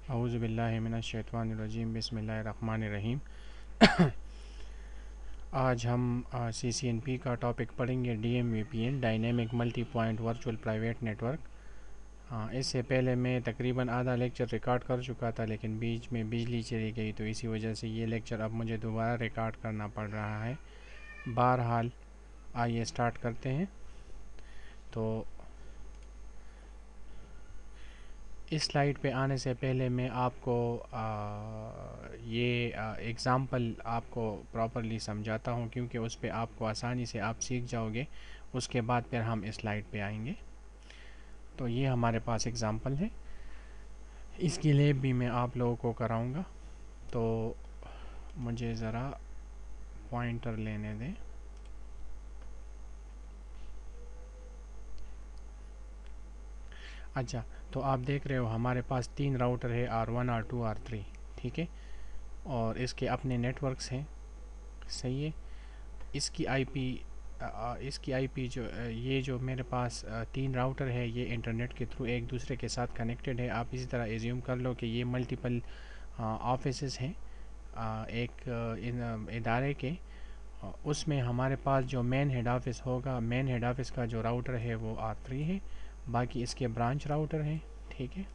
औज़ु बिल्लाहि मिनश शैतानिर रजीम बिस्मिल्लाहिर्रहमानिर्रहीम। आज हम CCNP का टॉपिक पढ़ेंगे, DMVPN dynamic multi point virtual private network. इससे पहले मैं तकरीबन आधा लेक्चर रिकॉर्ड कर चुका था, लेकिन बीच में बिजली चली गई, तो इसी वजह से ये लेक्चर अब मुझे दोबारा रिकॉर्ड करना पड़ रहा है। बहरहाल आइए स्टार्ट करते हैं। तो इस स्लाइड पे आने से पहले मैं आपको ये एग्ज़ाम्पल आपको प्रॉपरली समझाता हूँ, क्योंकि उस पे आपको आसानी से आप सीख जाओगे। उसके बाद फिर हम इस स्लाइड पे आएंगे। तो ये हमारे पास एग्ज़ाम्पल है, इसकी लैब भी मैं आप लोगों को कराऊंगा। तो मुझे ज़रा पॉइंटर लेने दें। अच्छा, तो आप देख रहे हो हमारे पास 3 राउटर है, R1 R2 R3, ठीक है। और इसके अपने नेटवर्क्स हैं, सही है। इसकी आईपी जो ये जो मेरे पास 3 राउटर है, ये इंटरनेट के थ्रू एक दूसरे के साथ कनेक्टेड है। आप इसी तरह एज्यूम कर लो कि ये मल्टीपल ऑफिसेस हैं एक इन इदारे के। उसमें हमारे पास जो मेन हेड ऑफिस होगा, मेन हेड ऑफिस का जो राउटर है वो R3 है, बाकी इसके ब्रांच राउटर हैं, ठीक है।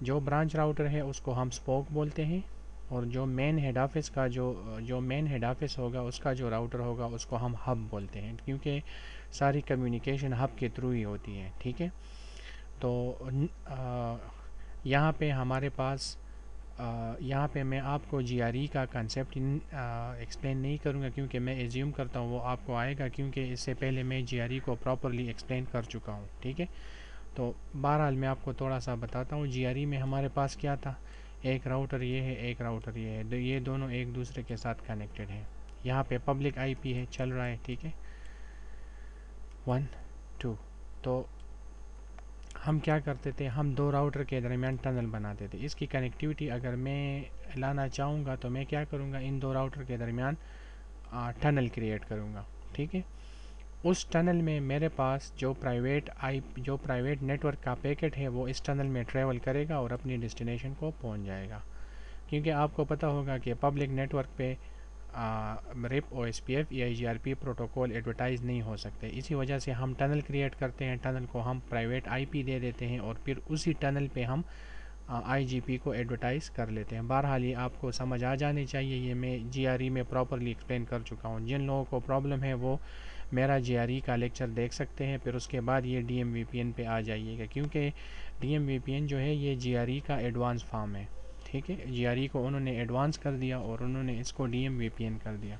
जो ब्रांच राउटर है उसको हम स्पोक बोलते हैं, और जो मेन हेड ऑफिस का जो मेन हेड ऑफिस होगा उसका जो राउटर होगा उसको हम हब बोलते हैं, क्योंकि सारी कम्युनिकेशन हब के थ्रू ही होती है, ठीक है। तो यहाँ पे हमारे पास यहाँ पे मैं आपको GRE का कंसेप्ट एक्सप्लेन नहीं करूँगा, क्योंकि मैं एज्यूम करता हूँ वो आपको आएगा, क्योंकि इससे पहले मैं GRE को प्रॉपरली एक्सप्लेन कर चुका हूँ, ठीक है। तो बहरहाल मैं आपको थोड़ा सा बताता हूँ। GRE में हमारे पास क्या था, एक राउटर ये है, एक राउटर ये है, ये दोनों एक दूसरे के साथ कनेक्टेड है। यहाँ पे पब्लिक IP है, चल रहा है, ठीक है, 1 2। तो हम क्या करते थे, हम 2 राउटर के दरमियान टनल बनाते थे। इसकी कनेक्टिविटी अगर मैं लाना चाहूँगा तो मैं क्या करूँगा, इन 2 राउटर के दरमियान टनल क्रिएट करूँगा, ठीक है। उस टनल में मेरे पास जो प्राइवेट नेटवर्क का पैकेट है वो इस टनल में ट्रैवल करेगा और अपनी डेस्टिनेशन को पहुंच जाएगा, क्योंकि आपको पता होगा कि पब्लिक नेटवर्क पे रिप OSPF या IGRP प्रोटोकॉल एडवर्टाइज नहीं हो सकते। इसी वजह से हम टनल क्रिएट करते हैं, टनल को हम प्राइवेट IP दे देते हैं, और फिर उसी टनल पे हम IGP को एडवर्टाइज़ कर लेते हैं। बहरहाल ये आपको समझ आ जानी चाहिए, ये मैं GRE में प्रॉपरली एक्सप्लेन कर चुका हूँ। जिन लोगों को प्रॉब्लम है वो मेरा GRE का लेक्चर देख सकते हैं, फिर उसके बाद ये DMVPN पे आ जाइएगा, क्योंकि DMVPN जो है ये GRE का एडवांस फॉर्म है, ठीक है। GRE को उन्होंने एडवांस कर दिया और उन्होंने इसको DMVPN कर दिया।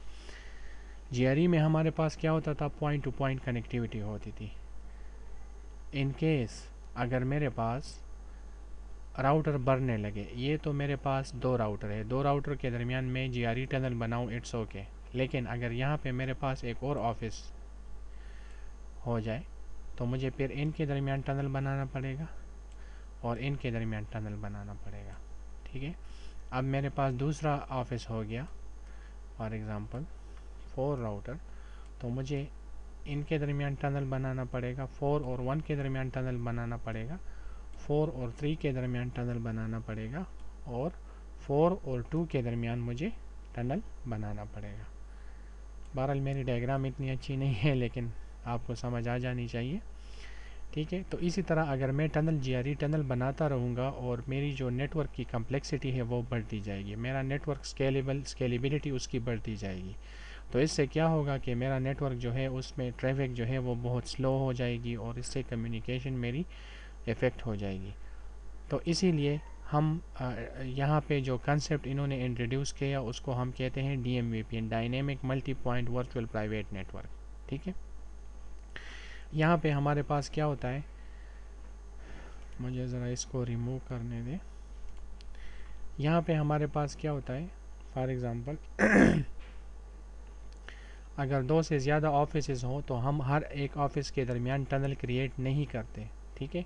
GRE में हमारे पास क्या होता था, पॉइंट टू पॉइंट कनेक्टिविटी होती थी। इन केस अगर मेरे पास राउटर बढ़ने लगे, ये तो मेरे पास 2 राउटर है, 2 राउटर के दरमियान मैं GRE टनल बनाऊँ, इट्स ओके। लेकिन अगर यहाँ पे मेरे पास एक और ऑफिस हो जाए तो मुझे फिर इनके दरमियान टनल बनाना पड़ेगा और इनके दरमियान टनल बनाना पड़ेगा, ठीक है। अब मेरे पास दूसरा ऑफिस हो गया, फॉर एग्ज़ाम्पल 4 राउटर, तो मुझे इनके दरमियान टनल बनाना पड़ेगा, 4 और 1 के दरमियान टनल बनाना पड़ेगा, 4 और 3 के दरमियान टनल बनाना पड़ेगा, और 4 और 2 के दरमियान मुझे टनल बनाना पड़ेगा। बहरहाल मेरी डायग्राम इतनी अच्छी नहीं है, लेकिन आपको समझ आ जानी चाहिए, ठीक है। तो इसी तरह अगर मैं GRE टनल बनाता रहूँगा और मेरी जो नेटवर्क की कम्प्लेक्सिटी है वो बढ़ती जाएगी, मेरा नेटवर्क स्केलेबिलिटी उसकी बढ़ती जाएगी, तो इससे क्या होगा कि मेरा नेटवर्क जो है उसमें ट्रैफिक जो है वो बहुत स्लो हो जाएगी, और इससे कम्युनिकेशन मेरी इफ़ेक्ट हो जाएगी। तो इसीलिए हम यहाँ पे जो कंसेप्ट इन्होंने इंट्रोड्यूस किया उसको हम कहते हैं DMVPN dynamic multi point virtual private network, ठीक है। यहाँ पे हमारे पास क्या होता है, मुझे ज़रा इसको रिमूव करने दें। यहाँ पे हमारे पास क्या होता है, फॉर एग्ज़ाम्पल अगर 2 से ज़्यादा ऑफिस हों तो हम हर एक ऑफिस के दरमियान टनल क्रिएट नहीं करते, ठीक है।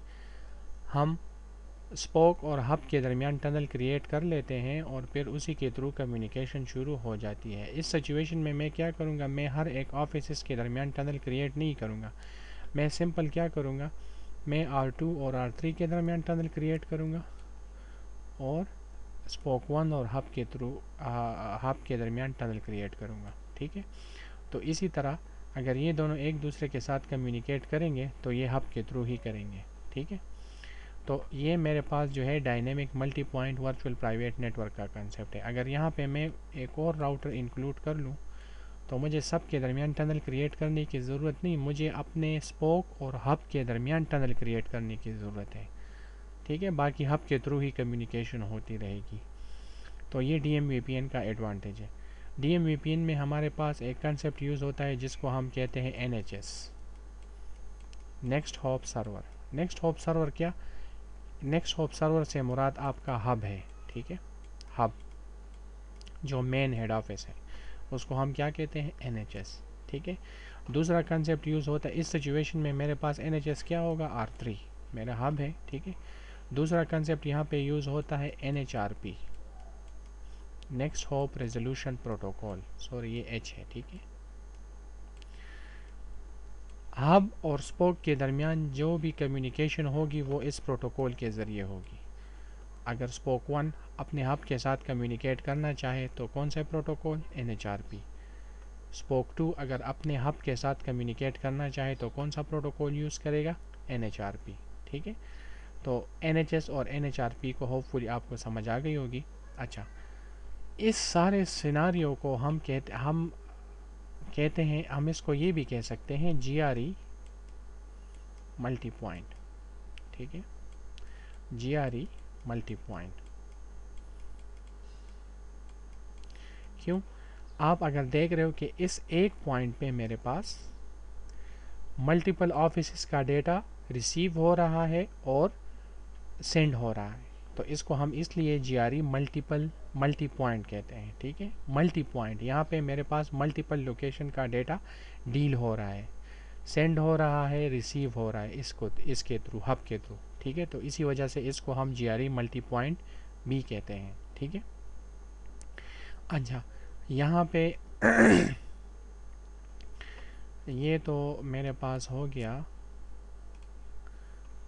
हम स्पोक और हब के दरमियान टनल क्रिएट कर लेते हैं और फिर उसी के थ्रू कम्युनिकेशन शुरू हो जाती है। इस सिचुएशन में मैं क्या करूँगा, मैं हर एक ऑफिस के दरमियान टनल क्रिएट नहीं करूँगा, मैं सिंपल क्या करूँगा, मैं R2 और R3 के दरमियान टनल क्रिएट करूँगा, और स्पोक 1 और हब के थ्रू हब के दरमियान टनल क्रिएट करूँगा। ठीक है, तो इसी तरह अगर ये दोनों एक दूसरे के साथ कम्युनिकेट करेंगे तो ये हब के थ्रू ही करेंगे। ठीक है, तो ये मेरे पास जो है dynamic multi point virtual private network का कंसेप्ट है। अगर यहाँ पे मैं एक और राउटर इंक्लूड कर लूँ तो मुझे सब के दरमियान टनल क्रिएट करने की ज़रूरत नहीं, मुझे अपने स्पोक और हब के दरमियान टनल क्रिएट करने की ज़रूरत है। ठीक है, बाकी हब के थ्रू ही कम्युनिकेशन होती रहेगी। तो ये DMVPN का एडवांटेज है। DMVPN में हमारे पास एक कंसेप्ट यूज़ होता है जिसको हम कहते हैं NHS, next hop server. Next hop server क्या? नेक्स्ट हॉप सर्वर से मुराद आपका हब है। ठीक है, हब जो मेन हेड ऑफिस है उसको हम क्या कहते हैं? NHS। ठीक है, दूसरा कंसेप्ट यूज़ होता है इस सिचुएशन में मेरे पास NHS क्या होगा? R3 मेरा हब है। ठीक है, दूसरा कंसेप्ट यहाँ पे यूज़ होता है NHRP, next hop resolution protocol. Sorry ये H है। ठीक है, हब और स्पोक के दरमियान जो भी कम्युनिकेशन होगी वो इस प्रोटोकॉल के ज़रिए होगी। अगर स्पोक 1 अपने हब के साथ कम्युनिकेट करना चाहे तो कौन सा प्रोटोकॉल? NHRP। स्पोक 2 अगर अपने हब के साथ कम्युनिकेट करना चाहे तो कौन सा प्रोटोकॉल यूज़ करेगा? NHRP। ठीक है, तो NHS और NHRP को होपफुली आपको समझ आ गई होगी। अच्छा, इस सारे सिनारियो को हम कहते हैं, हम इसको ये भी कह सकते हैं GRE मल्टी पॉइंट। ठीक है, GRE मल्टी पॉइंट। क्यों? आप अगर देख रहे हो कि इस एक पॉइंट पे मेरे पास मल्टीपल ऑफिस का डेटा रिसीव हो रहा है और सेंड हो रहा है, तो इसको हम इसलिए GRE मल्टी पॉइंट कहते हैं। ठीक है, मल्टी पॉइंट, यहाँ पे मेरे पास मल्टीपल लोकेशन का डेटा डील हो रहा है, सेंड हो रहा है, रिसीव हो रहा है इसके थ्रू, हब के थ्रू। ठीक है, तो इसी वजह से इसको हम GRE मल्टी पॉइंट भी कहते हैं। ठीक है, अच्छा यहाँ पे ये तो मेरे पास हो गया।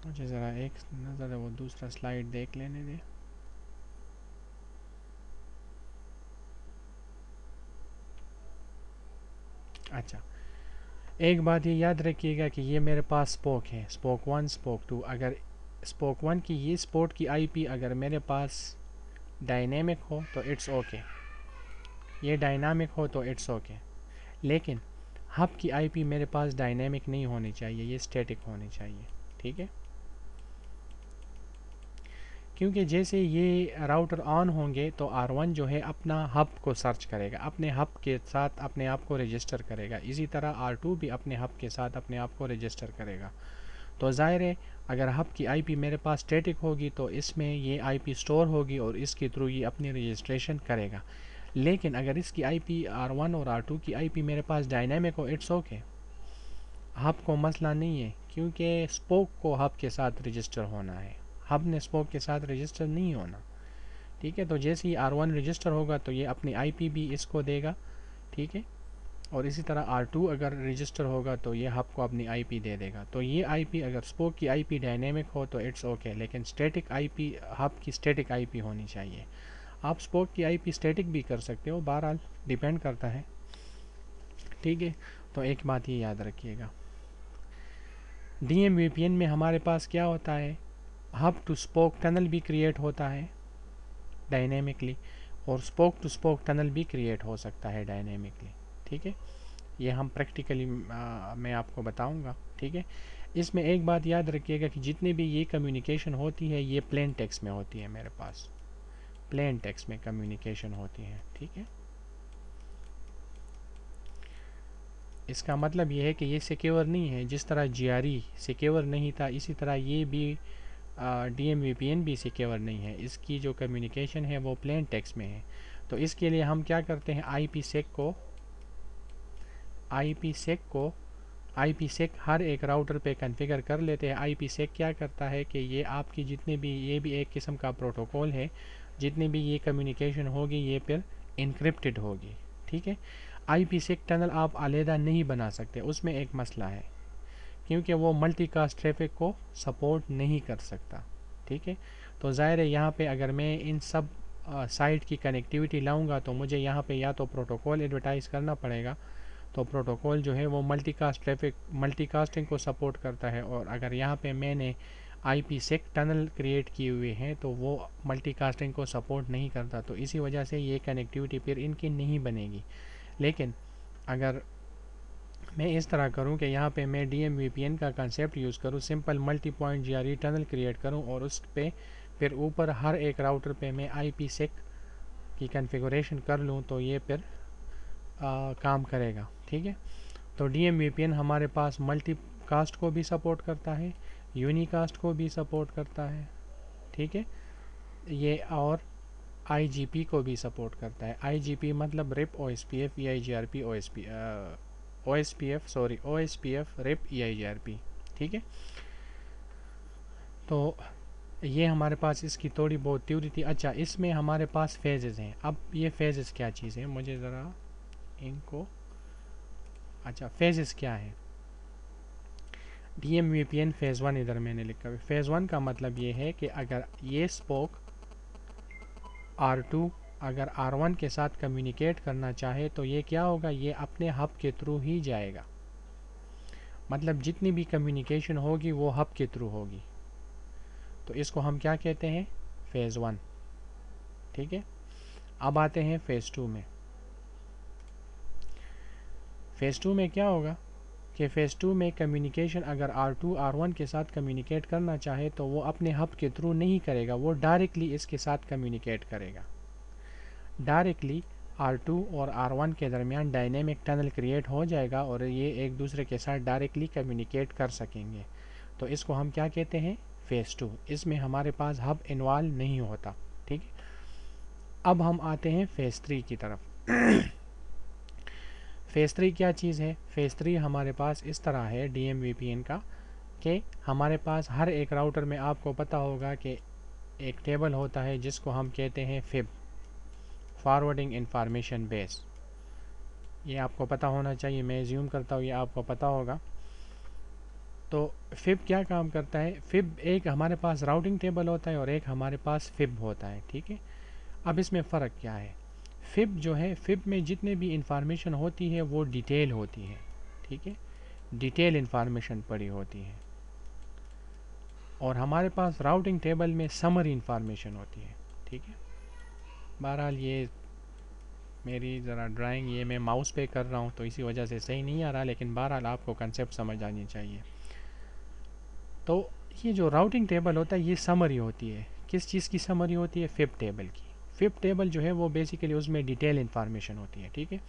मुझे ज़रा एक नज़र वो दूसरा स्लाइड देख लेने दे। अच्छा, एक बात ये याद रखिएगा कि ये मेरे पास स्पोक है, स्पोक 1 स्पोक 2। अगर स्पोक 1 की ये स्पोर्ट की IP अगर मेरे पास डायनेमिक हो तो इट्स ओके, ये डायनामिक हो तो इट्स ओके, लेकिन हब की IP मेरे पास डायनेमिक नहीं होनी चाहिए, ये स्टैटिक होनी चाहिए। ठीक है, क्योंकि जैसे ये राउटर ऑन होंगे तो R1 जो है अपना हब को सर्च करेगा, अपने हब के साथ अपने आप को रजिस्टर करेगा। इसी तरह R2 भी अपने हब के साथ अपने आप को रजिस्टर करेगा। तो ज़ाहिर है अगर हब की IP मेरे पास स्टैटिक होगी तो इसमें ये IP स्टोर होगी और इसके थ्रू ये अपनी रजिस्ट्रेशन करेगा। लेकिन अगर इसकी IP R1 और R2 की IP मेरे पास डायनामिक हो, इट्स ओके, हब को मसला नहीं है, क्योंकि स्पोक को हब के साथ रजिस्टर होना है, हब ने स्पोक के साथ रजिस्टर नहीं होना। ठीक है, तो जैसे ही R1 रजिस्टर होगा तो ये अपनी IP भी इसको देगा। ठीक है, और इसी तरह R2 अगर रजिस्टर होगा तो ये हब को अपनी IP दे देगा। तो ये IP अगर स्पोक की IP डायनेमिक हो तो इट्स ओके, लेकिन स्टैटिक IP, हब की स्टैटिक IP होनी चाहिए। आप स्पोक की IP स्टैटिक भी कर सकते हो, बहरहाल डिपेंड करता है। ठीक है, तो एक बात ये याद रखिएगा, DMVPN में हमारे पास क्या होता है? हब टू स्पोक टनल भी क्रिएट होता है डायनेमिकली, और स्पोक टू स्पोक टनल भी क्रिएट हो सकता है डायनेमिकली। ठीक है, ये हम प्रैक्टिकली मैं आपको बताऊंगा। ठीक है, इसमें एक बात याद रखिएगा कि जितनी भी ये कम्युनिकेशन होती है ये प्लेन टेक्स्ट में होती है, मेरे पास प्लेन टेक्स्ट में कम्युनिकेशन होती है। ठीक है, इसका मतलब ये है कि ये सिक्योर नहीं है। जिस तरह GRE सिक्योर नहीं था, इसी तरह ये भी DMVPN भी सिक्योर नहीं है। इसकी जो कम्युनिकेशन है वो प्लेन टेक्स्ट में है। तो इसके लिए हम क्या करते हैं, IPsec हर एक राउटर पे कॉन्फ़िगर कर लेते हैं। IPsec क्या करता है कि ये आपकी जितने भी, ये भी एक किस्म का प्रोटोकॉल है, जितनी भी ये कम्युनिकेशन होगी ये फिर इनक्रिप्टेड होगी। ठीक है, IPsec टनल आप अलहदा नहीं बना सकते, उसमें एक मसला है, क्योंकि वो मल्टीकास्ट ट्रैफिक को सपोर्ट नहीं कर सकता। ठीक है, तो ज़ाहिर है यहाँ पे अगर मैं इन सब साइट की कनेक्टिविटी लाऊंगा तो मुझे यहाँ पे या तो प्रोटोकॉल एडवर्टाइज़ करना पड़ेगा। तो प्रोटोकॉल जो है वो मल्टीकास्टिंग को सपोर्ट करता है, और अगर यहाँ पे मैंने IPsec टनल क्रिएट किए हुए हैं तो वो मल्टीकास्टिंग को सपोर्ट नहीं करता। तो इसी वजह से ये कनेक्टिविटी फिर इनकी नहीं बनेगी। लेकिन अगर मैं इस तरह करूं कि यहाँ पे मैं DMVPN का कंसेप्ट यूज़ करूं, simple multi point GRE tunnel create करूं और उस पे फिर ऊपर हर एक राउटर पे मैं IPsec की कॉन्फ़िगरेशन कर लूं तो ये फिर काम करेगा। ठीक है, तो DMVPN हमारे पास मल्टी कास्ट को भी सपोर्ट करता है, यूनिकास्ट को भी सपोर्ट करता है। ठीक है, ये और IGP को भी सपोर्ट करता है। IGP मतलब RIP OSPF EIGRP OSPF RIP EIGRP। ठीक है, तो ये हमारे पास इसकी थोड़ी बहुत थ्योरी थी। अच्छा, इसमें हमारे पास फेजेस हैं। अब ये फेजेस क्या चीज़ है, मुझे ज़रा इनको, अच्छा फेजेस क्या है। DMVPN फेज़ 1 इधर मैंने लिखा है। फेज़ 1 का मतलब ये है कि अगर ये स्पोक R2 अगर R1 के साथ कम्युनिकेट करना चाहे तो ये क्या होगा, ये अपने हब के थ्रू ही जाएगा। मतलब जितनी भी कम्युनिकेशन होगी वो हब के थ्रू होगी। तो इसको हम क्या कहते हैं, फेज़ 1। ठीक है, अब आते हैं फेज़ 2 में। फेज़ 2 में क्या होगा कि फेज़ 2 में कम्युनिकेशन अगर R2 R1 के साथ कम्युनिकेट करना चाहे तो वो अपने हब के थ्रू नहीं करेगा, वो डायरेक्टली इसके साथ कम्युनिकेट करेगा। डायरेक्टली R2 और R1 के दरमियान डायनेमिक टनल क्रिएट हो जाएगा और ये एक दूसरे के साथ डायरेक्टली कम्युनिकेट कर सकेंगे। तो इसको हम क्या कहते हैं, फेज़ 2। इसमें हमारे पास हब इन्वॉल्व नहीं होता। ठीक है, अब हम आते हैं फेज़ 3 की तरफ। फेज़ 3 क्या चीज़ है, फेज़ 3 हमारे पास इस तरह है DMVPN का कि हमारे पास हर एक राउटर में आपको पता होगा कि एक टेबल होता है जिसको हम कहते हैं FIB, फॉरवर्डिंग इंफॉर्मेशन बेस। ये आपको पता होना चाहिए, मैं एज्यूम करता हूँ ये आपको पता होगा। तो FIB क्या काम करता है, FIB एक हमारे पास राउटिंग टेबल होता है और एक हमारे पास FIB होता है। ठीक है, अब इसमें फ़र्क क्या है, FIB जो है, FIB में जितने भी इंफॉर्मेशन होती है वो डिटेल होती है। ठीक है, डिटेल इंफॉर्मेशन पड़ी होती है, और हमारे पास राउटिंग टेबल में समरी इंफॉर्मेशन होती है। ठीक है, बहरहाल ये मेरी ज़रा ड्राइंग ये मैं माउस पे कर रहा हूँ तो इसी वजह से सही नहीं आ रहा, लेकिन बहरहाल आपको कंसेप्ट समझ आनी चाहिए। तो ये जो राउटिंग टेबल होता है ये समरी होती है, किस चीज़ की समरी होती है, FIB टेबल की। FIB टेबल जो है वो बेसिकली उसमें डिटेल इन्फॉर्मेशन होती है। ठीक है,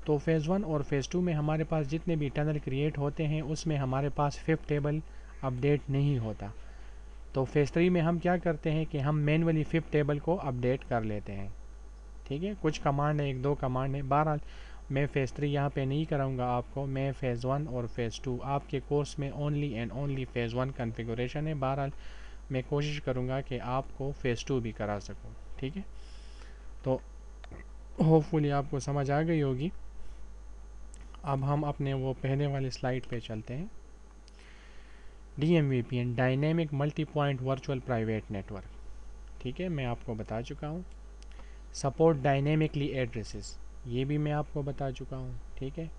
तो फेज़ 1 और फेज़ 2 में हमारे पास जितने भी टनल क्रिएट होते हैं उसमें हमारे पास FIB टेबल अपडेट नहीं होता। तो फेज़ 3 में हम क्या करते हैं कि हम मैनुअली FIB टेबल को अपडेट कर लेते हैं। ठीक है, कुछ कमांड है, एक दो कमांड है। बहरहाल मैं फेज़ 3 यहाँ पे नहीं कराऊंगा आपको, मैं फेज़ 1 और फेज़ 2 आपके कोर्स में only and only phase 1 configuration है। बहरहाल मैं कोशिश करूँगा कि आपको फेज़ 2 भी करा सकूँ। ठीक है, तो होपफुली आपको समझ आ गई होगी। अब हम अपने वो पहले वाले स्लाइड पे चलते हैं। DMVPN dynamic multi point virtual private network. ठीक है, मैं आपको बता चुका हूँ। सपोर्ट डायनेमिकली एड्रेसेस, ये भी मैं आपको बता चुका हूँ। ठीक है,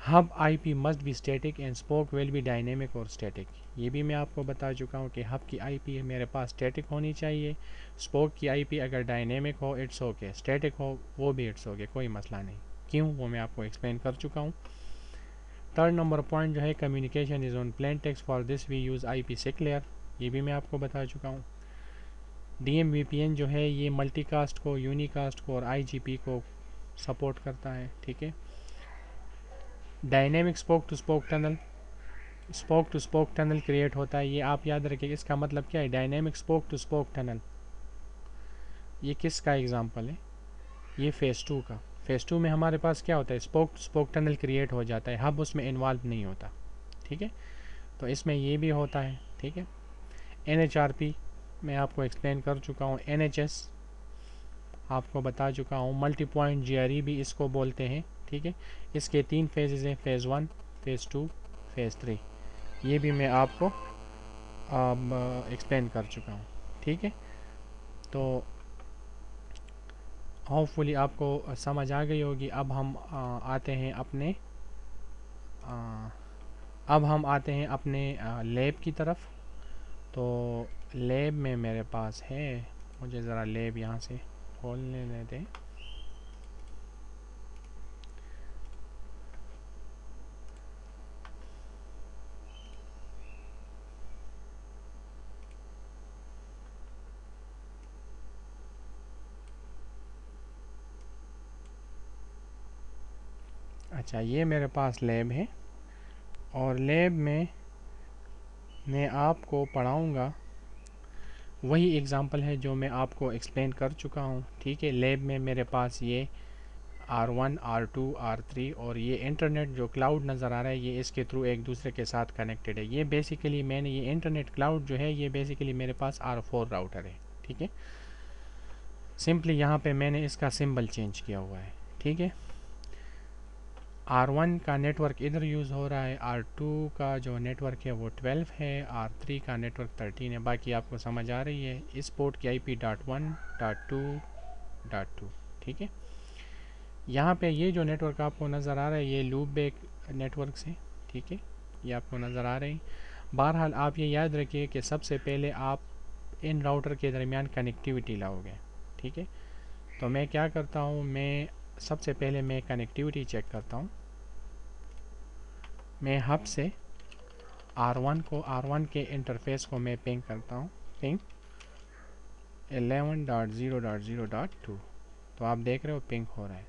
hub IP must be static and spoke will be dynamic और स्टैटिक, ये भी मैं आपको बता चुका हूँ कि हब की IP मेरे पास स्टैटिक होनी चाहिए, स्पोक की IP अगर डायनेमिक हो इट्स ओके, स्टैटिक हो वो भी इट्स ओके, कोई मसला नहीं। क्यों, वो मैं आपको एक्सप्लेन कर चुका हूँ। थर्ड नंबर पॉइंट जो है, communication is on plain text, for this we use IPsec layer, ये भी मैं आपको बता चुका हूँ। DMVPN जो है ये मल्टीकास्ट को, यूनिकास्ट को और IGP को सपोर्ट करता है। ठीक है, dynamic spoke to spoke tunnel create होता है, ये आप याद रखिए। इसका मतलब क्या है, dynamic spoke to spoke tunnel, ये किसका एग्जांपल है, ये फेज़ 2 का। फेज़ 2 में हमारे पास क्या होता है, spoke to spoke tunnel create हो जाता है, हब उसमें इन्वॉल्व नहीं होता। ठीक है, तो इसमें ये भी होता है। ठीक है, NHRP मैं आपको एक्सप्लेन कर चुका हूँ, NHS आपको बता चुका हूँ, मल्टी पॉइंट GRE भी इसको बोलते हैं। ठीक है, इसके 3 फेजेज़ हैं, फेज़ 1, फेज़ 2, फेज़ 3, ये भी मैं आपको एक्सप्लेन कर चुका हूँ। ठीक है, तो होपफुली आपको समझ आ गई होगी। अब हम आते हैं अपने आ, अब हम आते हैं अपने लैब की तरफ। तो लैब में मेरे पास है, मुझे ज़रा लैब यहाँ से खोलने देते। अच्छा, ये मेरे पास लैब है और लैब में मैं आपको पढ़ाऊँगा वही एग्ज़ाम्पल है जो मैं आपको एक्सप्लेन कर चुका हूँ। ठीक है, लैब में मेरे पास ये R1, R2, R3 और ये इंटरनेट जो क्लाउड नज़र आ रहा है, ये इसके थ्रू एक दूसरे के साथ कनेक्टेड है। ये बेसिकली मैंने ये इंटरनेट क्लाउड जो है, ये बेसिकली मेरे पास R4 राउटर है। ठीक है, सिंपली यहाँ पे मैंने इसका सिंबल चेंज किया हुआ है। ठीक है, R1 का नेटवर्क इधर यूज़ हो रहा है, R2 का जो नेटवर्क है वो 12 है, R3 का नेटवर्क 13 है। बाकी आपको समझ आ रही है। इस पोर्ट की IP.1.2.2। ठीक है, यहाँ पे ये जो नेटवर्क आपको नज़र आ रहा है, ये लूप बैक नेटवर्क से। ठीक है, ये आपको नज़र आ रही। बहरहाल आप ये याद रखिए कि सबसे पहले आप इन राउटर के दरमियान कनेक्टिविटी लाओगे। ठीक है, तो मैं क्या करता हूँ, मैं सबसे पहले मैं कनेक्टिविटी चेक करता हूँ। मैं हब से R1 के इंटरफेस को मैं पिंग करता हूँ, पिंग 11.0.0.2। तो आप देख रहे हो पिंग हो रहा है।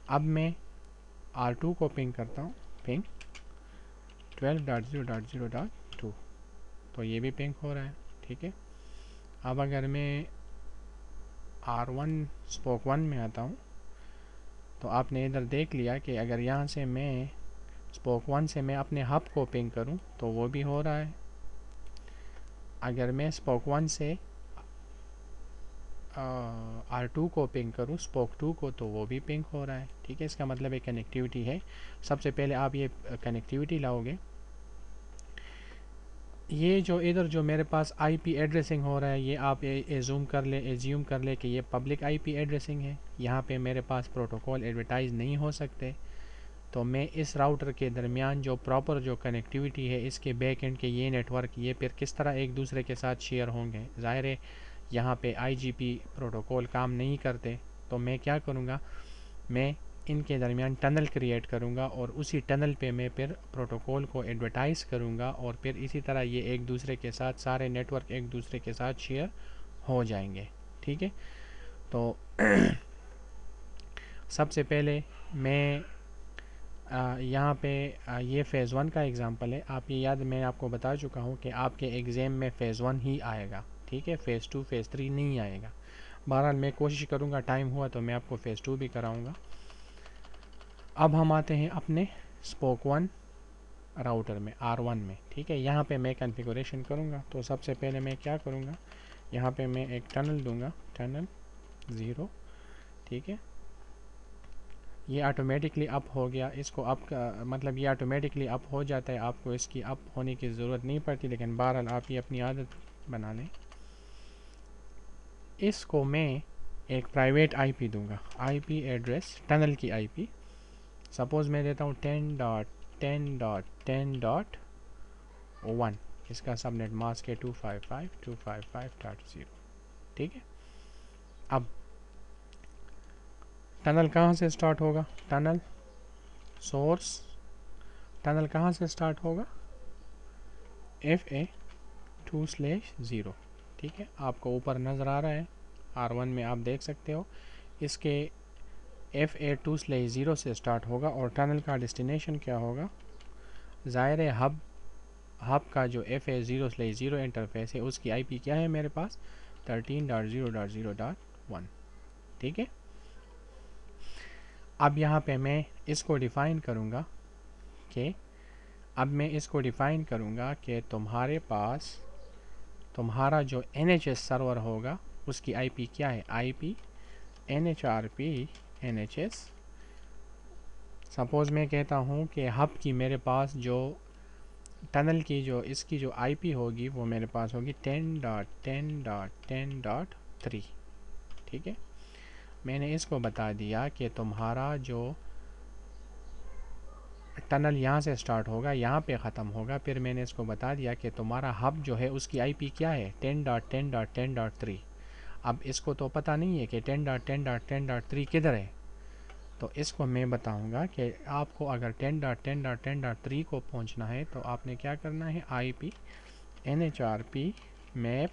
अब मैं R2 को पिंग करता हूँ, पिंग 12.0.0.2। तो ये भी पिंग हो रहा है। ठीक है, अब अगर मैं R1 स्पोक 1 में आता हूँ, तो आपने इधर देख लिया कि अगर यहाँ से मैं स्पोक 1 से मैं अपने हब को पिंग करूँ तो वो भी हो रहा है। अगर मैं स्पोक 1 से R2 को पिंग करूँ स्पोक 2 को, तो वो भी पिंग हो रहा है। ठीक है, इसका मतलब एक कनेक्टिविटी है। सबसे पहले आप ये कनेक्टिविटी लाओगे। ये जो इधर जो मेरे पास IP एड्रेसिंग हो रहा है, ये आप एज्यूम कर ले कि ये पब्लिक IP एड्रेसिंग है। यहाँ पे मेरे पास प्रोटोकॉल एडवर्टाइज नहीं हो सकते। तो मैं इस राउटर के दरमियान जो प्रॉपर जो कनेक्टिविटी है, इसके बैक एंड के ये नेटवर्क, ये फिर किस तरह एक दूसरे के साथ शेयर होंगे। ज़ाहिर है यहाँ पे IGP प्रोटोकॉल काम नहीं करते। तो मैं क्या करूँगा, मैं इनके दरमियान टनल क्रिएट करूँगा और उसी टनल पे मैं फिर प्रोटोकॉल को एडवर्टाइज़ करूँगा और फिर इसी तरह ये एक दूसरे के साथ सारे नेटवर्क एक दूसरे के साथ शेयर हो जाएंगे। ठीक है, तो सबसे पहले मैं यहाँ पे ये फ़ेज़ 1 का एग्ज़ाम्पल है। आप ये याद, मैं आपको बता चुका हूँ कि आपके एग्ज़ाम में फ़ेज़ 1 ही आएगा। ठीक है, फ़ेज़ 2 फ़ेज़ 3 नहीं आएगा। बहरहाल मैं कोशिश करूँगा, टाइम हुआ तो मैं आपको फ़ेज़ 2 भी कराऊँगा। अब हम आते हैं अपने स्पोक 1 राउटर में, R1 में। ठीक है, यहाँ पे मैं कॉन्फ़िगरेशन करूँगा। तो सबसे पहले मैं क्या करूँगा, यहाँ पे मैं एक टनल दूँगा, टनल 0। ठीक है, ये ऑटोमेटिकली अप हो गया। इसको अप का मतलब ये ऑटोमेटिकली अप हो जाता है, आपको इसकी अप होने की ज़रूरत नहीं पड़ती, लेकिन बहरहाल आप ये अपनी आदत बना लें। इसको मैं एक प्राइवेट IP दूंगा, IP एड्रेस टनल की IP। सपोज़ मैं देता हूँ 10.10.10.1। इसका सबनेट मास्क है 255.255.0। ठीक है, अब टनल कहाँ से स्टार्ट होगा, टनल सोर्स, टनल कहाँ से स्टार्ट होगा, FA2/0। ठीक है, आपको ऊपर नज़र आ रहा है, R1 में आप देख सकते हो। इसके FA2/0 से स्टार्ट होगा और टनल का डेस्टिनेशन क्या होगा, ज़ाहिर है हब का जो FA0/0 इंटरफेस है उसकी IP क्या है मेरे पास, 13.0.0.1। ठीक है, अब यहाँ पे मैं इसको डिफ़ाइन करूँगा कि तुम्हारे पास तुम्हारा जो NHS सर्वर होगा उसकी IP क्या है, IP NHRP NHS। सपोज़ मैं कहता हूँ कि हब की मेरे पास जो टनल की जो इसकी जो आईपी होगी वो मेरे पास होगी 10.10.10.3। ठीक है, मैंने इसको बता दिया कि तुम्हारा जो टनल यहाँ से स्टार्ट होगा, यहाँ पे ख़त्म होगा। फिर मैंने इसको बता दिया कि तुम्हारा हब जो है उसकी आईपी क्या है, 10.10.10.3। अब इसको तो पता नहीं है कि 10.10.10.3 किधर है, तो इसको मैं बताऊंगा कि आपको अगर 10.10.10.3 को पहुंचना है तो आपने क्या करना है, IP NHRP मैप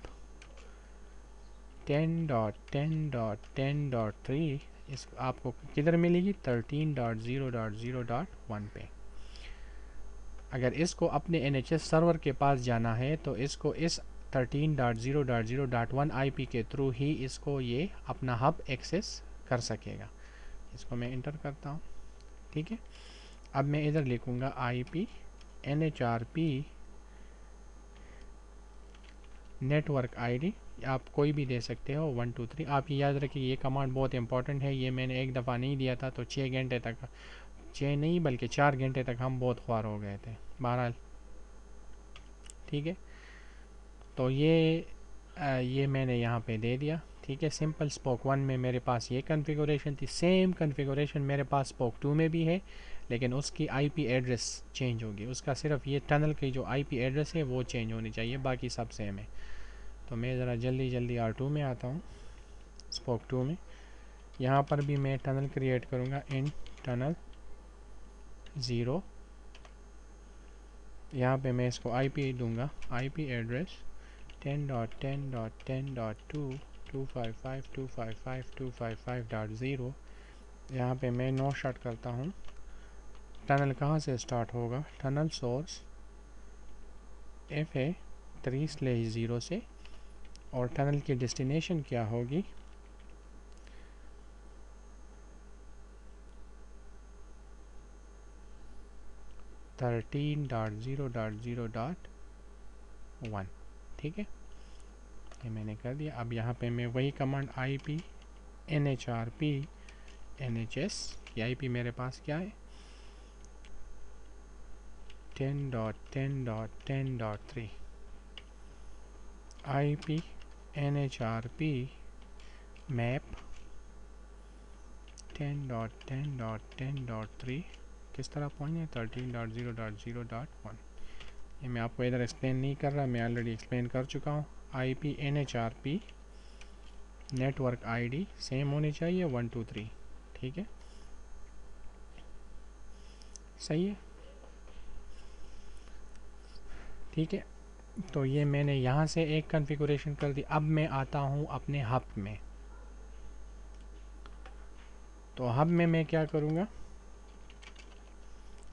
10.10.10.3 इस आपको किधर मिलेगी, 13.0.0.1 पे। अगर इसको अपने NHS सर्वर के पास जाना है तो इसको इस 13.0.0.1 IP के थ्रू ही इसको ये अपना हब एक्सेस कर सकेगा। इसको मैं इंटर करता हूँ। ठीक है, अब मैं इधर लिखूँगा IP NHRP नेटवर्क ID, आप कोई भी दे सकते हो 1 2 3। आप ये याद रखिए ये कमांड बहुत इंपॉर्टेंट है, ये मैंने एक दफ़ा नहीं दिया था तो 6 घंटे तक, 6 नहीं बल्कि 4 घंटे तक हम बहुत ख्वार हो गए थे। बहरहाल ठीक है, तो ये मैंने यहाँ पे दे दिया। ठीक है, सिंपल स्पोक 1 में मेरे पास ये कॉन्फ़िगरेशन थी, सेम कॉन्फ़िगरेशन मेरे पास स्पोक 2 में भी है, लेकिन उसकी IP एड्रेस चेंज होगी। उसका सिर्फ ये टनल की जो IP एड्रेस है वो चेंज होनी चाहिए, बाकी सब सेम है। तो मैं ज़रा जल्दी जल्दी R2 में आता हूँ, स्पोक 2 में। यहाँ पर भी मैं टनल क्रिएट करूँगा, इन टनल 0। यहाँ पे मैं इसको IP दूंगा, IP एड्रेस 10.10.10.2.255.255.255.0। यहाँ पे मैं नो शट करता हूँ। टनल कहाँ से स्टार्ट होगा, टनल सोर्स FA3/0 से, और टनल की डेस्टिनेशन क्या होगी, 13.0.0.1। ठीक है, ये मैंने कर दिया। अब यहाँ पे मैं वही कमांड IP NHRP NHS की IP मेरे पास क्या है, 10.10.10.3 IP NHRP मैप 10.10.10.3 किस तरह पहुँचे, 13.0.0.1। ये मैं आपको इधर एक्सप्लेन नहीं कर रहा, मैं ऑलरेडी एक्सप्लेन कर चुका हूँ। IP NHRP network ID same होनी चाहिए 1 2 3। ठीक है, सही है। ठीक है, तो ये मैंने यहाँ से एक कॉन्फ़िगरेशन कर दी। अब मैं आता हूँ अपने हब में। तो हब में मैं क्या करूँगा,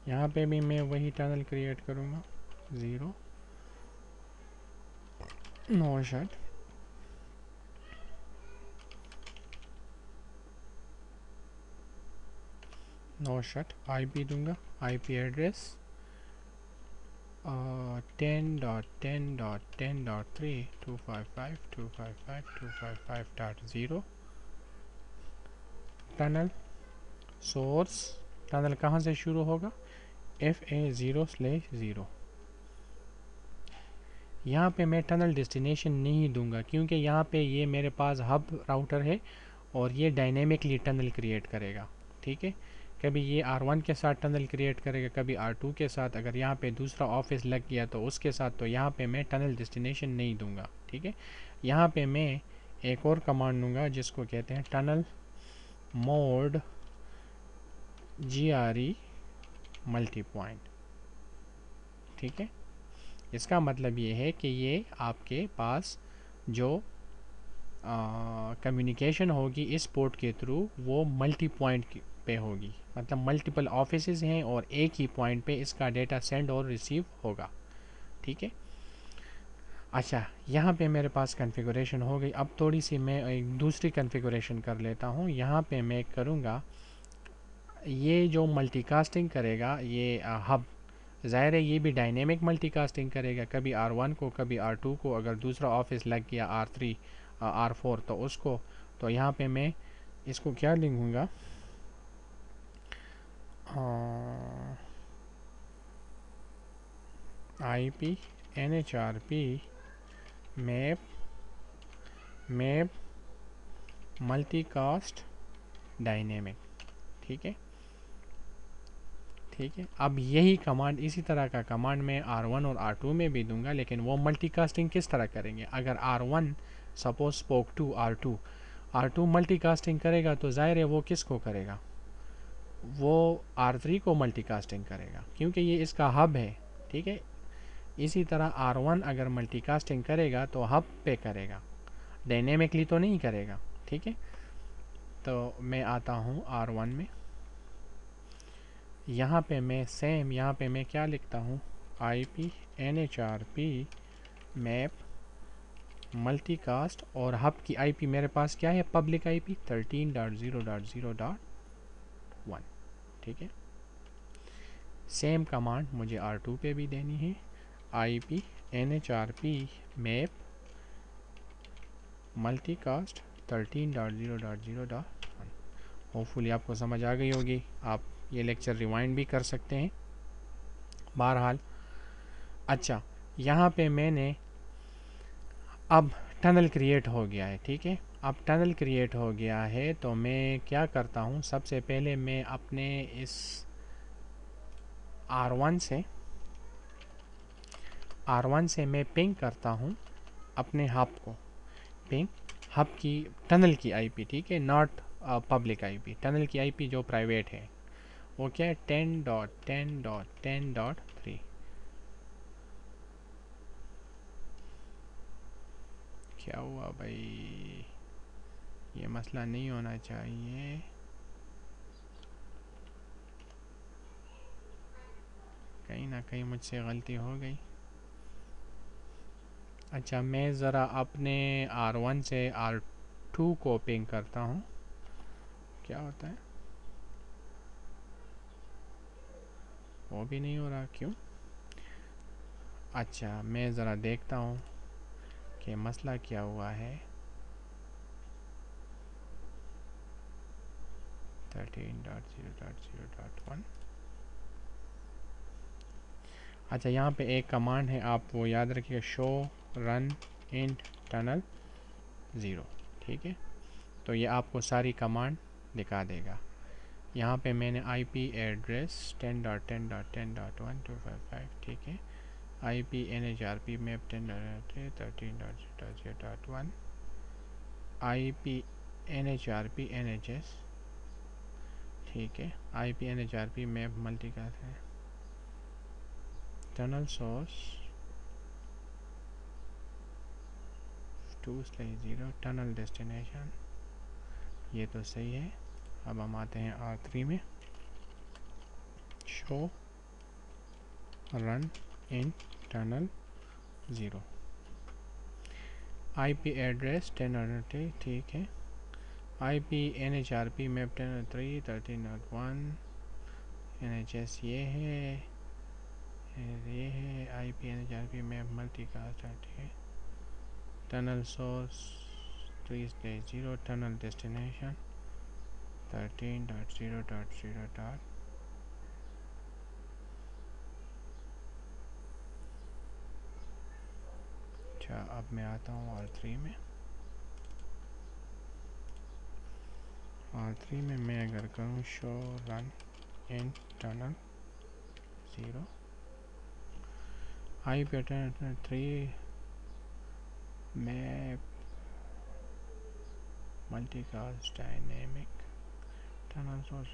यहाँ पे भी मैं वही टनल क्रिएट करूँगा, 0 no shut, no shut, IP दूंगा, IP address 10.10.10.3 255.255.255.0। Tunnel source, tunnel कहाँ से शुरू होगा, FA0/0। यहाँ पे मैं टनल डेस्टिनेशन नहीं दूंगा क्योंकि यहाँ पे ये मेरे पास हब राउटर है और ये डायनेमिकली टनल क्रिएट करेगा। ठीक है, कभी ये R1 के साथ टनल क्रिएट करेगा, कभी R2 के साथ। अगर यहाँ पे दूसरा ऑफिस लग गया तो उसके साथ, तो यहाँ पे मैं टनल डेस्टिनेशन नहीं दूंगा। ठीक है, यहाँ पे मैं एक और कमांड दूंगा जिसको कहते हैं tunnel mode GRE multi point. ठीक है, इसका मतलब ये है कि ये आपके पास जो कम्युनिकेशन होगी इस पोर्ट के थ्रू वो मल्टी पॉइंट पे होगी, मतलब मल्टीपल ऑफिसेज हैं और एक ही पॉइंट पे इसका डेटा सेंड और रिसीव होगा। ठीक है, अच्छा यहाँ पे मेरे पास कॉन्फ़िगरेशन हो गई। अब थोड़ी सी मैं एक दूसरी कॉन्फ़िगरेशन कर लेता हूँ। यहाँ पे मैं करूँगा, ये जो मल्टीकास्टिंग करेगा ये हब, ज़ाहिर है ये भी डायनेमिक मल्टीकास्टिंग करेगा, कभी R1 को कभी R2 को। अगर दूसरा ऑफिस लग गया R3 R4 तो उसको, तो यहाँ पे मैं इसको क्या लिखूँगा, IP NHRP map multicast dynamic. ठीक है, ठीक है। अब यही कमांड, इसी तरह का कमांड मैं R1 और R2 में भी दूंगा, लेकिन वो मल्टीकास्टिंग किस तरह करेंगे? अगर R1 suppose spoke to R2 multicasting करेगा तो जाहिर है वो किसको करेगा? वो R3 को मल्टीकास्टिंग करेगा, क्योंकि ये इसका हब है। ठीक है, इसी तरह R1 अगर मल्टीकास्टिंग करेगा तो हब पे करेगा, डायनेमिकली तो नहीं करेगा। ठीक है, तो मैं आता हूँ R1 में। यहाँ पे मैं सेम, यहाँ पे मैं क्या लिखता हूँ? IP NHRP मैप मल्टीकास्ट, और हब की IP मेरे पास क्या है? Public IP 13.0.0.1। ठीक है, सेम कमांड मुझे R2 पे भी देनी है। IP NHRP map multicast 13.0.0.1। Hopefully आपको समझ आ गई होगी। आप ये लेक्चर रिवाइंड भी कर सकते हैं। बहरहाल, अच्छा, यहाँ पे मैंने अब टनल क्रिएट हो गया है। ठीक है, अब टनल क्रिएट हो गया है तो मैं क्या करता हूँ? सबसे पहले मैं अपने इस R1 से मैं पिंग करता हूँ अपने हब को। पिंग हब की, टनल की IP। ठीक है, नॉट पब्लिक IP। टनल की IP जो प्राइवेट है वो क्या है? 10.10.10.3। क्या हुआ भाई? ये मसला नहीं होना चाहिए। कहीं ना कहीं मुझसे गलती हो गई। अच्छा, मैं ज़रा अपने R1 से R2 को पिंग करता हूँ, क्या होता है? वो भी नहीं हो रहा, क्यों? अच्छा, मैं ज़रा देखता हूँ कि मसला क्या हुआ है। 13.0.0.1। अच्छा, यहाँ पे एक कमांड है, आप वो याद रखिए, शो रन इन टनल 0। ठीक है, तो ये आपको सारी कमांड दिखा देगा। यहाँ पे मैंने IP एड्रेस 10.10.10.1255। ठीक है, IP NHRP map 10.13.0.1, IP NHRP NHS। ठीक है, IP NHRP मैप मल्टीकास्ट है, टनल सोर्स 2/0, टनल डेस्टिनेशन। ये तो सही है। अब हम आते हैं R3 में, show run in tunnel 0, IP address 10. ठीक है, IP NHRP मैप 10.3.13.1, NHS ये है, IP NHRP मैप मल्टीकास्ट है। ठीक है, टनल सोर्स 3/0, टनल डेस्टिनेशन 13.0.0. अच्छा, अब मैं आता हूँ R3 में। R3 में मैं अगर करूँ show run in tunnel 0, IP 3 map multicast dynamic tunnel source.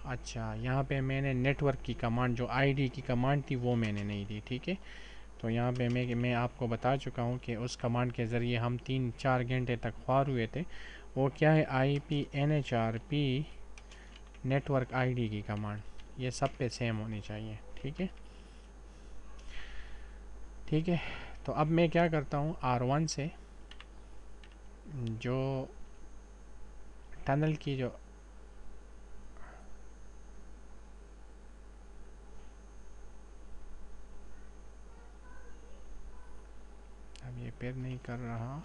अच्छा, यहाँ पे मैंने नेटवर्क की कमांड, जो ID की कमांड थी, वो मैंने नहीं दी। ठीक है, तो यहाँ पे मैं आपको बता चुका हूँ कि उस कमांड के ज़रिए हम 3-4 घंटे तक ख्वार हुए थे। वो क्या है? IP NHRP नेटवर्क ID की कमांड। ये सब पे सेम होनी चाहिए। ठीक है, ठीक है। तो अब मैं क्या करता हूँ, R1 से जो टनल की जो अब ये पेड़ नहीं कर रहा।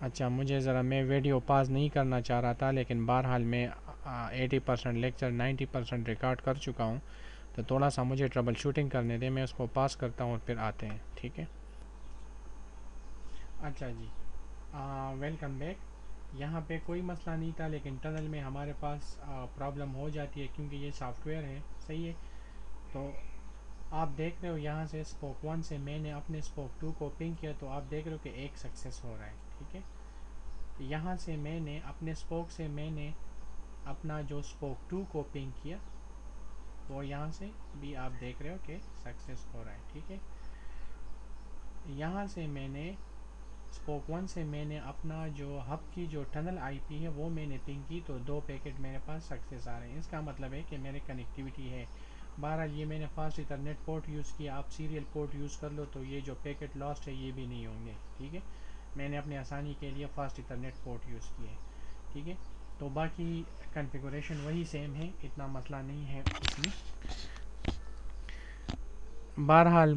अच्छा, मुझे ज़रा, मैं वीडियो पास नहीं करना चाह रहा था, लेकिन बहरहाल मैं 80% लेक्चर 90% रिकॉर्ड कर चुका हूँ। तो थोड़ा सा मुझे ट्रबल शूटिंग करने दें, मैं उसको पास करता हूँ और फिर आते हैं, ठीक है। अच्छा जी, वेलकम बैक। यहाँ पे कोई मसला नहीं था, लेकिन टनल में हमारे पास प्रॉब्लम हो जाती है क्योंकि ये सॉफ्टवेयर है, सही है। तो आप देख रहे हो यहाँ से स्पोक 1 से मैंने अपने स्पोक 2 को पिंग किया, तो आप देख रहे हो कि एक सक्सेस हो रहा है, ठीक है। यहाँ से मैंने अपने स्पोक से मैंने अपना जो स्पोक 2 को पिंग किया, वो यहाँ से भी आप देख रहे हो कि सक्सेस हो रहा है, ठीक है। यहाँ से मैंने स्पोक 1 से मैंने अपना जो हब की जो टनल आईपी है वो मैंने पिंग की, तो 2 पैकेट मेरे पास सक्सेस आ रहे हैं। इसका मतलब है कि मेरे कनेक्टिविटी है। बहरहाल ये मैंने फास्ट इथरनेट पोर्ट यूज़ किया, आप सीरियल पोर्ट यूज़ कर लो तो ये जो पैकेट लॉस्ट है ये भी नहीं होंगे, ठीक है। मैंने अपनी आसानी के लिए फास्ट इथरनेट पोर्ट यूज़ किए, ठीक है। तो बाकी कॉन्फ़िगरेशन वही सेम है, इतना मसला नहीं है उसमें। बहरहाल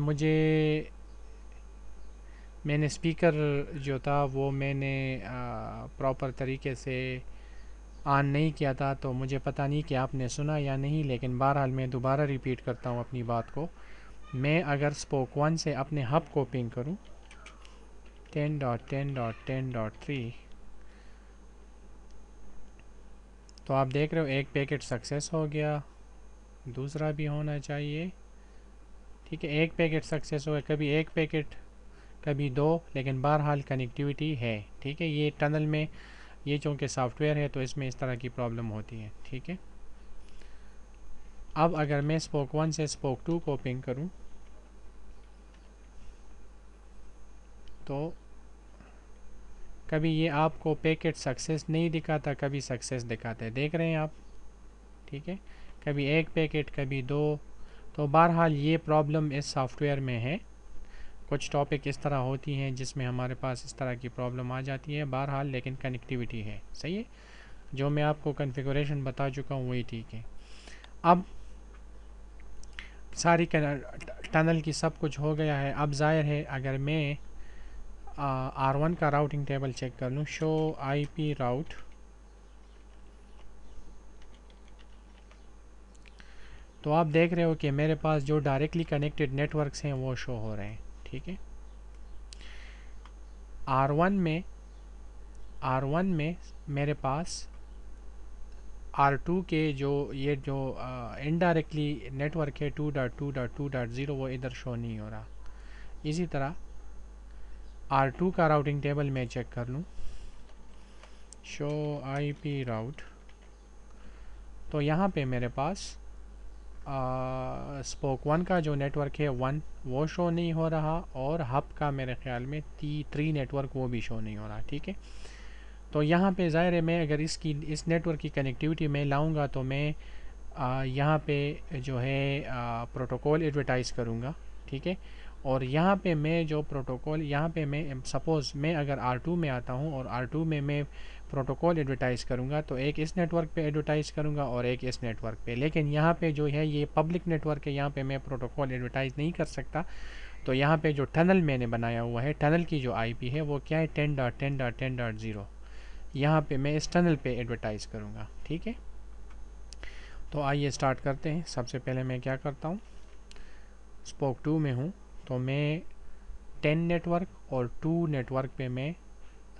मैंने स्पीकर जो था वो मैंने प्रॉपर तरीके से ऑन नहीं किया था, तो मुझे पता नहीं कि आपने सुना या नहीं, लेकिन बहरहाल मैं दोबारा रिपीट करता हूँ अपनी बात को। मैं अगर स्पोक 1 से अपने हब को पिंग करूँ 10.10.10.3, तो आप देख रहे हो एक पैकेट सक्सेस हो गया, दूसरा भी होना चाहिए, ठीक है। एक पैकेट सक्सेस हो गया, कभी एक पैकेट कभी दो, लेकिन बहरहाल कनेक्टिविटी है, ठीक है। ये टनल में ये चूँकि सॉफ्टवेयर है तो इसमें इस तरह की प्रॉब्लम होती है, ठीक है। अब अगर मैं स्पोक 1 से स्पोक 2 को पिंग करूं तो कभी ये आपको पैकेट सक्सेस नहीं दिखाता, कभी सक्सेस दिखाता है, देख रहे हैं आप, ठीक है। कभी एक पैकेट कभी दो। तो बहरहाल ये प्रॉब्लम इस सॉफ्टवेयर में है। कुछ टॉपिक इस तरह होती हैं जिसमें हमारे पास इस तरह की प्रॉब्लम आ जाती है, बहरहाल लेकिन कनेक्टिविटी है, सही है। जो मैं आपको कॉन्फ़िगरेशन बता चुका हूँ वही ठीक है। अब सारी टनल की सब कुछ हो गया है। अब ज़ाहिर है अगर मैं R1 का राउटिंग टेबल चेक कर लूँ, शो IP राउट, तो आप देख रहे हो कि मेरे पास जो डायरेक्टली कनेक्टेड नेटवर्क्स हैं वो शो हो रहे हैं, ठीक है। R1 में मेरे पास R2 के जो ये जो इनडायरेक्टली नेटवर्क है 2.2.2.0 वो इधर शो नहीं हो रहा। इसी तरह R2 का राउटिंग टेबल मैं चेक कर लूँ, शो IP राउट, तो यहाँ पे मेरे पास स्पोक 1 का जो नेटवर्क है 1 वो शो नहीं हो रहा, और हब का मेरे ख्याल में 3 नेटवर्क वो भी शो नहीं हो रहा, ठीक है। तो यहाँ पे ज़ाहिर है मैं अगर इस नेटवर्क की कनेक्टिविटी मैं लाऊंगा तो मैं यहाँ पे जो है प्रोटोकॉल एडवर्टाइज़ करूँगा, ठीक है। और यहाँ पे मैं जो प्रोटोकॉल यहाँ पे मैं सपोज़ मैं अगर R2 में आता हूँ और R2 में मैं प्रोटोकॉल एडवर्टाइज़ करूँगा, तो एक इस नेटवर्क पे एडवर्टाइज़ करूँगा और एक इस नेटवर्क पे, लेकिन यहाँ पे जो है ये पब्लिक नेटवर्क है, यहाँ पे मैं प्रोटोकॉल एडवर्टाइज़ नहीं कर सकता। तो यहाँ पे जो टनल मैंने बनाया हुआ है, टनल की जो IP है वो क्या है 10.10.10.0, यहाँ पे मैं इस टनल पे एडवर्टाइज़ करूँगा, ठीक है। तो आइए स्टार्ट करते हैं। सबसे पहले मैं क्या करता हूँ, स्पोक 2 में हूँ तो मैं 10 नेटवर्क और 2 नेटवर्क पे मैं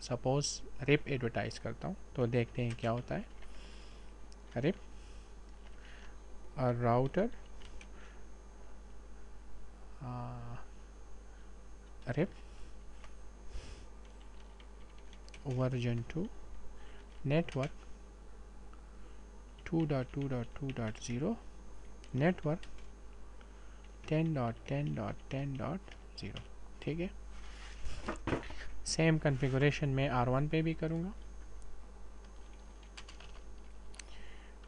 सपोज़ रिप एडवर्टाइज़ करता हूँ, तो देखते हैं क्या होता है। RIP router RIP version 2 network 2.2.2.0 network 10.10.10.0, ठीक है। सेम कॉन्फ़िगरेशन में R1 पे भी करूँगा,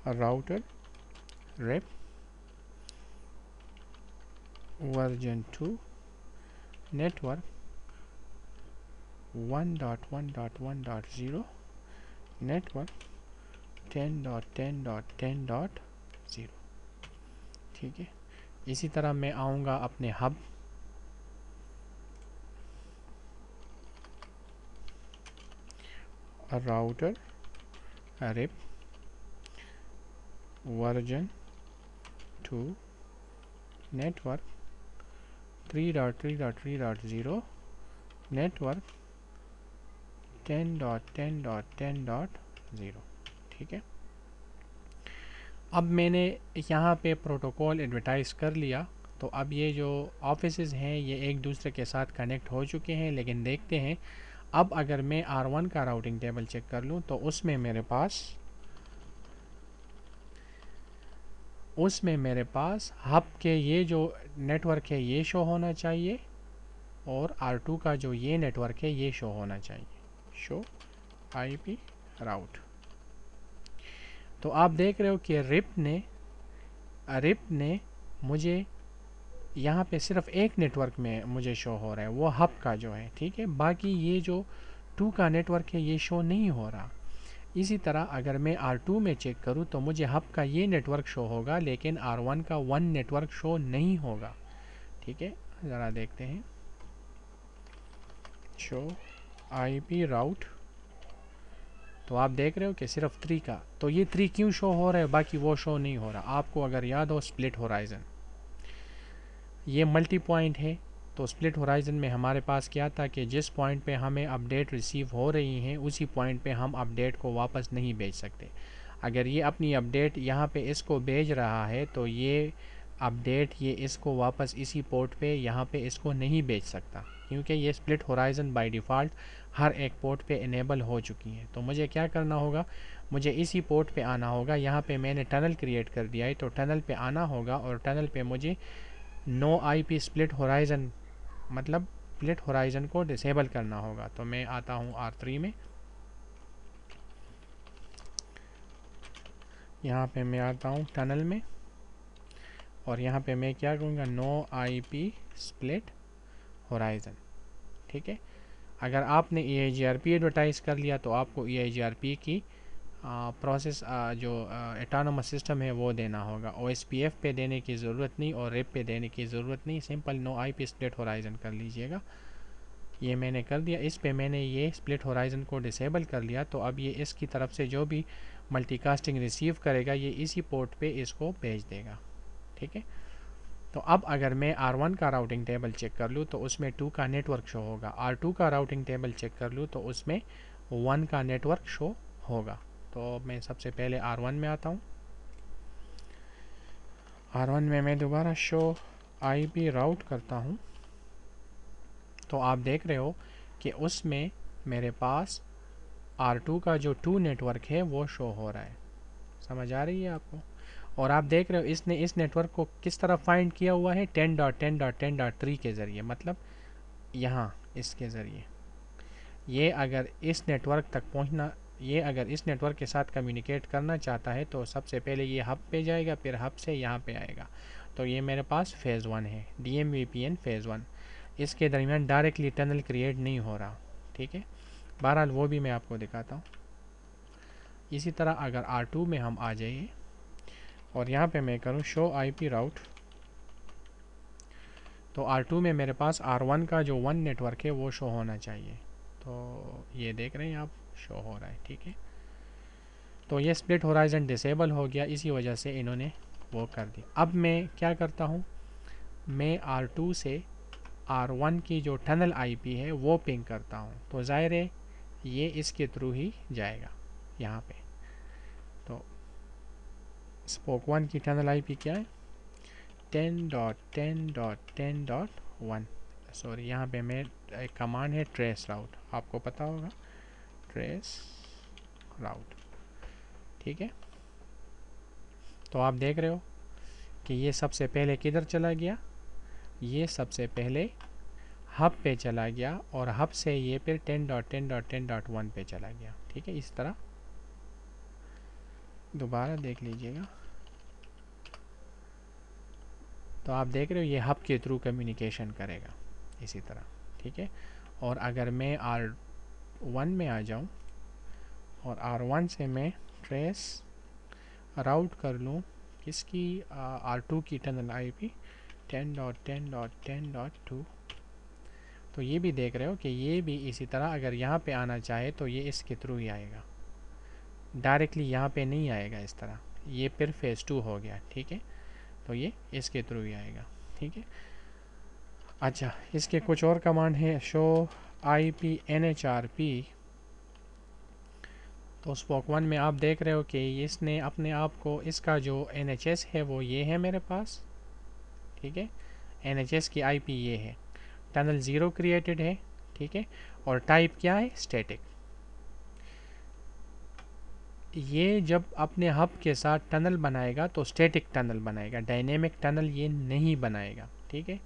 router RIP version 2 network 1.1.1.0 network 10.10.10.0, ठीक है। इसी तरह मैं आऊँगा अपने hub, router RIP version 2 network 3.3.3.0 network 10.10.10.0। ठीक है, अब मैंने यहाँ पे प्रोटोकॉल एडवर्टाइज़ कर लिया, तो अब ये जो ऑफिसेज़ हैं ये एक दूसरे के साथ कनेक्ट हो चुके हैं। लेकिन देखते हैं, अब अगर मैं R1 का राउटिंग टेबल चेक कर लूँ तो उसमें मेरे पास हब के ये जो नेटवर्क है ये शो होना चाहिए, और R2 का जो ये नेटवर्क है ये शो होना चाहिए, शो IP राउट। तो आप देख रहे हो कि रिप ने मुझे यहाँ पे सिर्फ एक नेटवर्क में मुझे शो हो रहा है, वो हब का जो है। ठीक है, बाकी ये जो 2 का नेटवर्क है ये शो नहीं हो रहा। इसी तरह अगर मैं R2 में चेक करूँ तो मुझे हब का ये नेटवर्क शो होगा, लेकिन R1 का 1 नेटवर्क शो नहीं होगा। ठीक है, ज़रा देखते हैं, शो IP राउट। तो आप देख रहे हो कि सिर्फ 3 का, तो ये 3 क्यों शो हो रहा है, बाकी वो शो नहीं हो रहा। आपको अगर याद हो स्प्लिट होराइज़न, ये मल्टी पॉइंट है, तो स्प्लिट होराइज़न में हमारे पास क्या था कि जिस पॉइंट पे हमें अपडेट रिसीव हो रही हैं उसी पॉइंट पे हम अपडेट को वापस नहीं भेज सकते। अगर ये अपनी अपडेट यहाँ पे इसको भेज रहा है तो ये अपडेट ये इसको वापस इसी पोर्ट पे यहाँ पे इसको नहीं भेज सकता, क्योंकि ये स्प्लिट होराइज़न बाय डिफ़ॉल्ट हर एक पोर्ट पे इनेबल हो चुकी है। तो मुझे क्या करना होगा, मुझे इसी पोर्ट पे आना होगा। यहाँ पे मैंने टनल क्रिएट कर दिया है, तो टनल पे आना होगा और टनल पे मुझे नो IP स्प्लिट होराइज़न, मतलब स्प्लिट होराइज़न को डिसेबल करना होगा। तो मैं आता हूँ R3 में, यहाँ पे मैं आता हूँ टनल में, और यहाँ पे मैं क्या करूँगा, नो IP स्प्लिट होराइज़न। ठीक है, अगर आपने EIGRP एडवर्टाइज़ कर लिया तो आपको EIGRP की प्रोसेस जो एटोनमस सिस्टम है वो देना होगा। OSPF पे देने की ज़रूरत नहीं और रिप पे देने की ज़रूरत नहीं, simple no IP split horizon कर लीजिएगा। ये मैंने कर दिया, इस पे मैंने ये स्प्लिट होराइज़न को डिसेबल कर लिया। तो अब ये इसकी तरफ से जो भी मल्टीकास्टिंग रिसीव करेगा ये इसी पोर्ट पे इसको भेज देगा। ठीक है, तो अब अगर मैं R1 का राउटिंग टेबल चेक कर लूँ तो उसमें 2 का नेटवर्क शो होगा। R2 का राउटिंग टेबल चेक कर लूँ तो उसमें 1 का नेटवर्क शो होगा। तो मैं सबसे पहले R1 में आता हूँ। R1 में मैं दोबारा शो IP राउट करता हूँ, तो आप देख रहे हो कि उसमें मेरे पास R2 का जो 2 नेटवर्क है वो शो हो रहा है। समझ आ रही है आपको? और आप देख रहे हो इसने इस नेटवर्क को किस तरह फाइंड किया हुआ है, 10.10.10.3 के ज़रिए, मतलब यहाँ इसके ज़रिए। ये अगर इस नेटवर्क तक पहुँचना, ये अगर इस नेटवर्क के साथ कम्युनिकेट करना चाहता है तो सबसे पहले ये हब पे जाएगा, फिर हब से यहाँ पे आएगा। तो ये मेरे पास फ़ेज़ 1 है, DMVPN फ़ेज़ 1। इसके दरमियान डायरेक्टली टनल क्रिएट नहीं हो रहा। ठीक है, बहरहाल वो भी मैं आपको दिखाता हूँ। इसी तरह अगर R2 में हम आ जाइए और यहाँ पे मैं करूँ शो IP राउट, तो R2 में मेरे पास R1 का जो 1 नेटवर्क है वो शो होना चाहिए। तो ये देख रहे हैं आप, शो हो रहा है। ठीक है, तो ये स्प्लिट होराइज़न डिसेबल हो गया, इसी वजह से इन्होंने वो कर दी। अब मैं क्या करता हूँ, मैं R2 से R1 की जो टनल IP है वो पिंग करता हूँ। तो ज़ाहिर है ये इसके थ्रू ही जाएगा यहाँ पे। तो स्पोक 1 की टनल IP क्या है, 10.10.10.1। सॉरी, यहाँ पे मैं एक कमांड है ट्रेस राउट, आपको पता होगा ट्रेस राउट। ठीक है, तो आप देख रहे हो कि ये सबसे पहले किधर चला गया, ये सबसे पहले हब पे चला गया और हब से ये फिर 10.10.10.1 पे चला गया। ठीक है, इस तरह दोबारा देख लीजिएगा। तो आप देख रहे हो ये हब के थ्रू कम्युनिकेशन करेगा इसी तरह। ठीक है, और अगर मैं R1 में आ जाऊं और R1 से मैं ट्रेस राउट कर लूं किसकी, R2 की टनल IP 10.10.10.2, तो ये भी देख रहे हो कि ये भी इसी तरह अगर यहाँ पे आना चाहे तो ये इसके थ्रू ही आएगा, डायरेक्टली यहाँ पे नहीं आएगा इस तरह। ये फिर फ़ेज़ 2 हो गया। ठीक है, तो ये इसके थ्रू ही आएगा। ठीक है। अच्छा, इसके कुछ और कमांड है, शो IP NHRP। तो स्पोक 1 में आप देख रहे हो कि इसने अपने आप को, इसका जो NHS है वो ये है मेरे पास, ठीक है। NHS की IP ये है, टनल 0 क्रिएटेड है, ठीक है, और टाइप क्या है, स्टैटिक। ये जब अपने हब के साथ टनल बनाएगा तो स्टैटिक टनल बनाएगा, डायनेमिक टनल ये नहीं बनाएगा, ठीक है।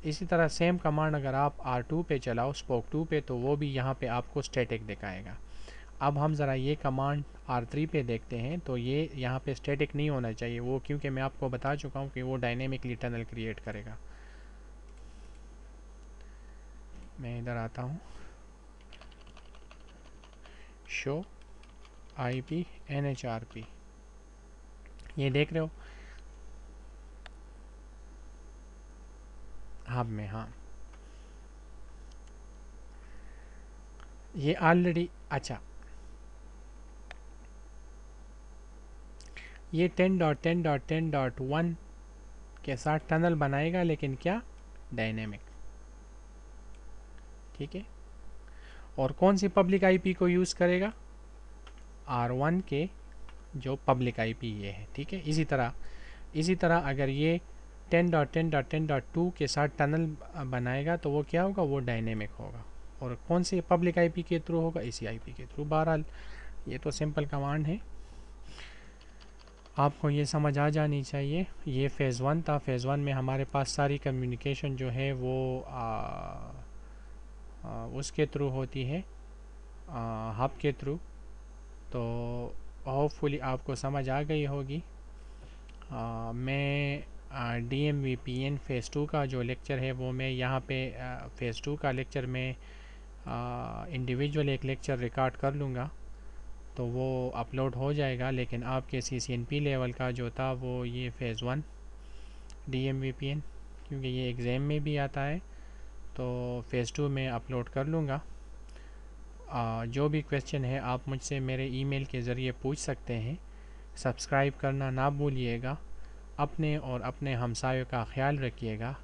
इसी तरह सेम कमांड अगर आप R2 पे चलाओ, स्पोक 2 पे, तो वो भी यहाँ पे आपको स्टैटिक दिखाएगा। अब हम ज़रा ये कमांड R3 पे देखते हैं, तो ये यहाँ पे स्टैटिक नहीं होना चाहिए वो, क्योंकि मैं आपको बता चुका हूँ कि वो डायनेमिकली टनल क्रिएट करेगा। मैं इधर आता हूँ, शो IP NHRP, ये देख रहे हो हब में, हाँ ये ऑलरेडी, अच्छा ये 10.10.10.1 के साथ टनल बनाएगा, लेकिन क्या, डायनेमिक, ठीक है। और कौन सी पब्लिक IP को यूज़ करेगा, R1 के जो पब्लिक IP ये है, ठीक है। इसी तरह अगर ये 10.10.10.2 के साथ टनल बनाएगा तो वो क्या होगा, वो डायनेमिक होगा। और कौन सी पब्लिक IP के थ्रू होगा, इसी IP के थ्रू। बहरहाल ये तो सिंपल कमांड है, आपको ये समझ आ जानी चाहिए। ये फ़ेज़ 1 था। फ़ेज़ 1 में हमारे पास सारी कम्युनिकेशन जो है वो उसके थ्रू होती है, हब के थ्रू। तो होपफुली आपको समझ आ गई होगी। मैं DMVPN फ़ेज़ 2 का जो लेक्चर है वो मैं यहाँ पे फ़ेज़ 2 का लेक्चर में इंडिविजुअल एक लेक्चर रिकॉर्ड कर लूँगा, तो वो अपलोड हो जाएगा। लेकिन आपके CCNP लेवल का जो था वो ये फ़ेज़ 1 DMVPN, क्योंकि ये एग्ज़ाम में भी आता है, तो फ़ेज़ 2 में अपलोड कर लूँगा। जो भी क्वेश्चन है आप मुझसे मेरे ईमेल के ज़रिए पूछ सकते हैं। सब्सक्राइब करना ना भूलिएगा। अपने और अपने हमसायों का ख्याल रखिएगा।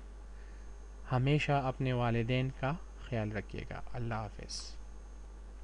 हमेशा अपने वालिदैन का ख्याल रखिएगा। अल्लाह हाफ़िज़।